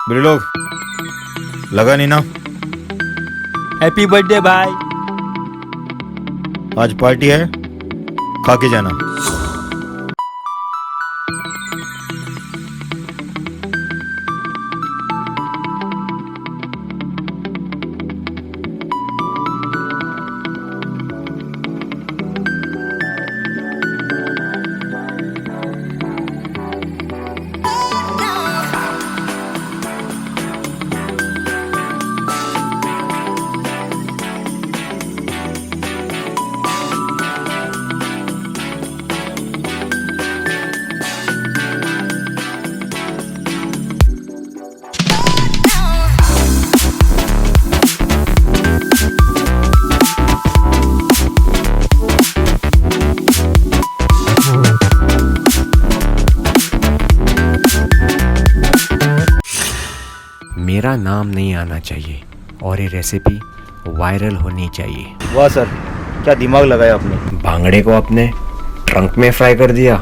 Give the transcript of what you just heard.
मेरे लोग लगा नहीं ना। हैप्पी बर्थडे भाई। आज पार्टी है, खा के जाना। मेरा नाम नहीं आना चाहिए और ये रेसिपी वायरल होनी चाहिए। वाह सर, क्या दिमाग लगाया आपने। भांगड़े को अपने ट्रंक में फ्राई कर दिया।